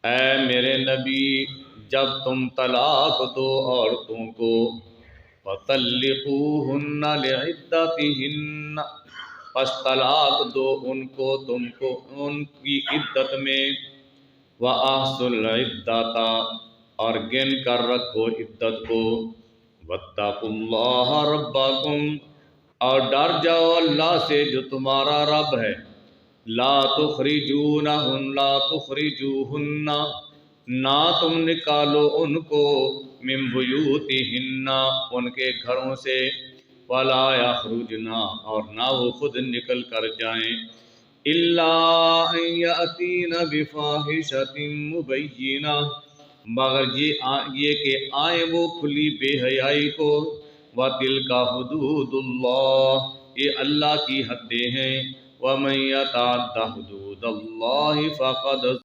ऐ मेरे नबी, जब तुम तलाक दो औरतों को, फतल्लिकूहुन्ना लिइद्दतिहिन्ना, पस तलाक दो उनको तुमको उनकी इद्दत में, व ahsul इद्दता, और गिन कर रखो इद्दत को, वत्तकुल्लाह रब्बकुम, और डर जाओ अल्लाह से जो तुम्हारा रब है। ला तुखरिजूहुन्ना, ना तुम निकालो उनको, मिन बुयूतिहिन्ना, उनके घरों से, वला यखरुजना, और ना वो खुद निकल कर जाएं, इल्ला अन यअतीना बिफाहिशतिन मुबय्यिना, मगर ये कि आए वो खुली बेहयाई को, व तिल्का हुदूदुल्लाह, ये अल्लाह की हदें हैं, व मन यतअद्दा हुदूदल्लाहि फ़क़द